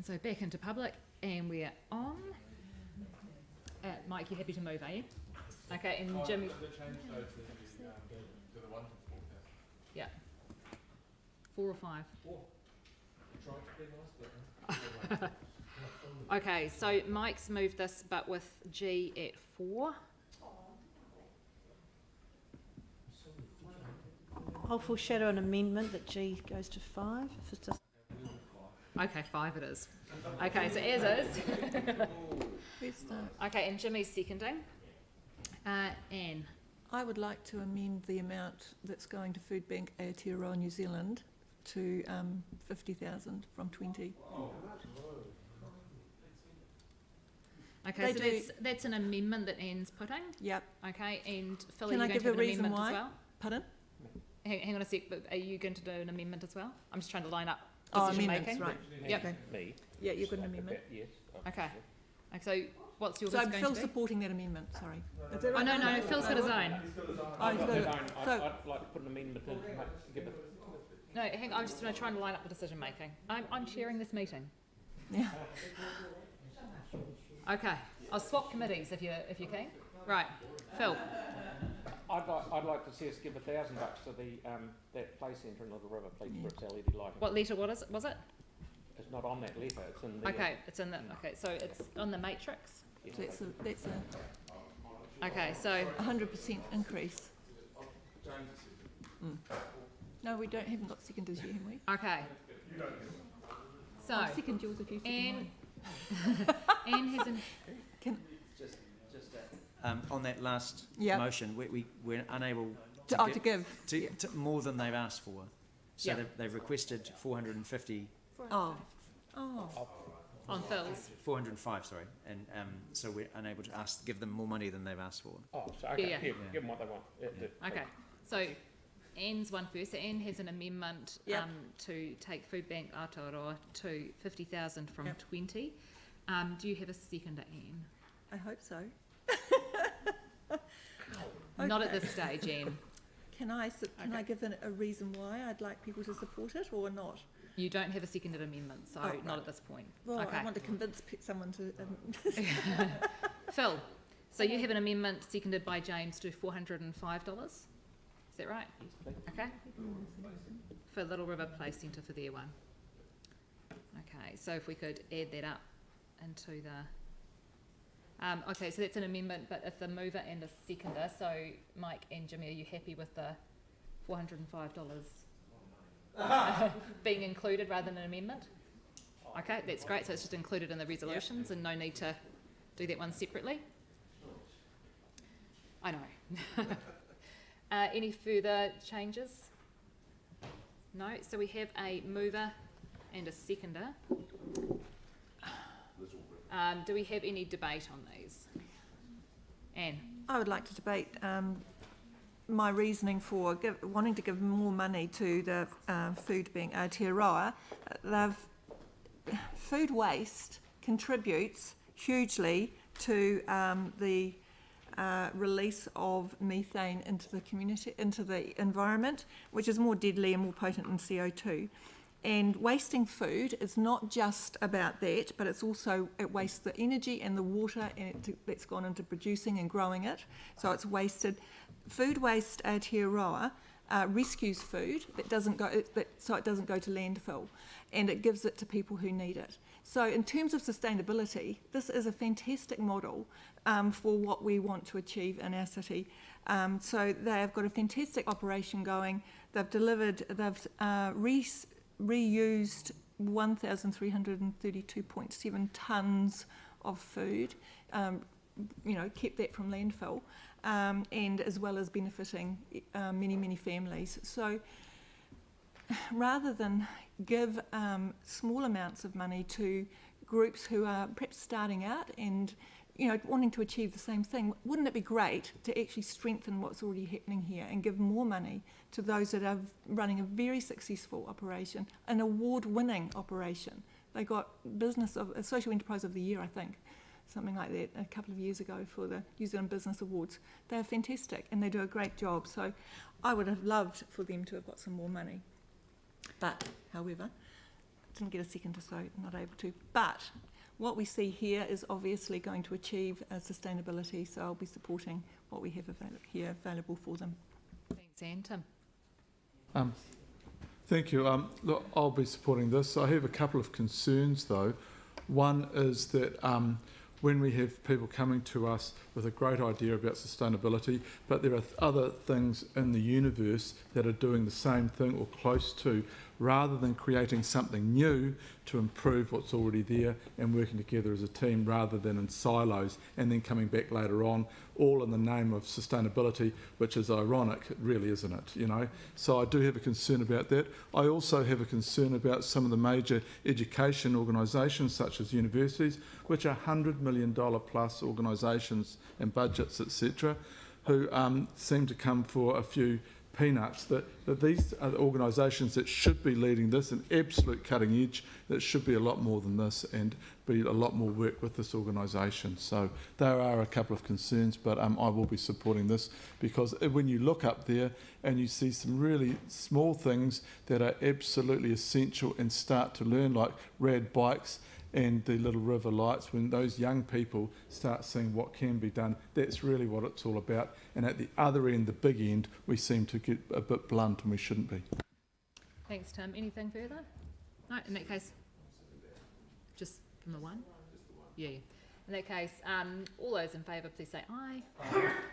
And so back into public, and we're on. Mike, you're happy to move, are you? Okay, and Jimmy. The change though to the 1 to 4. Yeah. 4 or 5? 4. Try to be nice, but Okay, so Mike's moved this, but with G at 4. I'll foreshadow an amendment that G goes to 5. If it's just Okay, 5 it is. Okay, so as is. Where's the... Okay, and Jimmy's seconding. Anne. I would like to amend the amount that's going to Food Bank Aotearoa New Zealand to 50,000 from 20. Okay, so that's an amendment that Anne's putting. Yep. Okay, and Phil, Can are I you going give to have a an reason amendment why? as well? Pardon? Hang on a sec, but are you going to do an amendment as well? I'm just trying to line up Oh, decision amendments, making. right. Yep. Okay. Me? Yeah, you've got an amendment. Yes. Okay. So what's yours So going Phil's to be? supporting that amendment, sorry. Is that Oh, right? no, Phil's got his own. Oh, he's got it. So, I'd like to put an amendment in to give it. No, hang on, I'm just trying to line up the decision making. I'm chairing this meeting. yeah. Okay, I'll swap committees if you can. Right, Phil. I'd like to see us give $1,000 to the that play centre in Little River, please, for its LED lighting. What letter was it? It's not on that letter. It's in the. Okay, it's in the. Okay, so it's on the matrix. Yes. So that's a Okay, so 100% increase. No, we haven't got seconders yet, have we? okay. So I'll second yours if you second mine. Anne has an. On that last Yeah. motion, we're unable To give. to more than they've asked for. So Yeah. they've requested 450, Oh. On Phil's. 405, sorry, and so we're unable to give them more money than they've asked for. Oh, so okay. Yeah. Give them what they want. Okay, so Anne's one first. So Anne has an amendment Yep. to take Food Bank Aotearoa to 50,000 from Yep. 20. Do you have a seconder, Anne? I hope so. Not at Okay. this stage, Anne. Can I give a reason why I'd like people to support it or not? You don't have a seconded amendment, so Oh, not at this point. Well, Okay. I want to convince someone to... Phil, so you have an amendment seconded by James to $405. Is that right? Yes, please. Okay. For Little River Play Centre for their one. Okay, so if we could add that up into the... okay, so that's an amendment, but if the mover and the seconder, so Mike and Jimmy, are you happy with the $405 being included rather than an amendment? Okay, that's great, so it's just included in the resolutions and no need to do that one separately? I know. Any further changes? No, so we have a mover and a seconder. Do we have any debate on these? Anne? I would like to debate my reasoning for wanting to give more money to the Food Bank Aotearoa. Food waste contributes hugely to the release of methane into the community, into the environment, which is more deadly and more potent than CO2. And wasting food is not just about that, but it's also, it wastes the energy and the water that's gone into producing and growing it. So it's wasted. Food Waste Aotearoa rescues food that doesn't go, so it doesn't go to landfill, and it gives it to people who need it. So in terms of sustainability, this is a fantastic model for what we want to achieve in our city. So they've got a fantastic operation going. They've delivered, they've reused 1,332.7 tonnes of food, kept that from landfill, and as well as benefiting many, many families. So rather than give small amounts of money to groups who are perhaps starting out and wanting to achieve the same thing, wouldn't it be great to actually strengthen what's already happening here and give more money to those that are running a very successful operation, an award-winning operation? They got Social Enterprise of the Year, I think, something like that, a couple of years ago for the New Zealand Business Awards. They're fantastic and they do a great job. So I would have loved for them to have got some more money. But, however, didn't get a seconder, so not able to. But what we see here is obviously going to achieve sustainability, so I'll be supporting what we have here available for them. Thanks, Anne. Tim? Thank you. Look, I'll be supporting this. I have a couple of concerns though. One is that when we have people coming to us with a great idea about sustainability, but there are other things in the universe that are doing the same thing or close to, rather than creating something new to improve what's already there and working together as a team rather than in silos and then coming back later on, all in the name of sustainability, which is ironic, really, isn't it? You know, so I do have a concern about that. I also have a concern about some of the major education organisations such as universities, which are $100 million plus organisations and budgets, etc., who seem to come for a few peanuts, that these are the organisations that should be leading this, an absolute cutting edge, that should be a lot more than this and be a lot more work with this organisation. So there are a couple of concerns, but I will be supporting this, because when you look up there and you see some really small things that are absolutely essential and start to learn, like rad bikes and the little river lights, when those young people start seeing what can be done, that's really what it's all about. And at the other end, the big end, we seem to get a bit blunt and we shouldn't be. Thanks, Tim. Anything further? No, in that case, just from the one? Yeah. In that case, all those in favour, please say aye.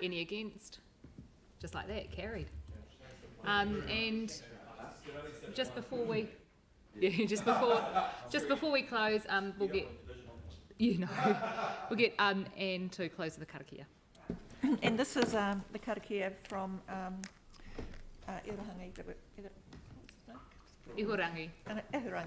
Any against? Just like that, carried. And just before we... Yeah, just before we close, we'll get, we'll get Anne to close the karakia. And this is the karakia from Ihurangi. Ihurangi.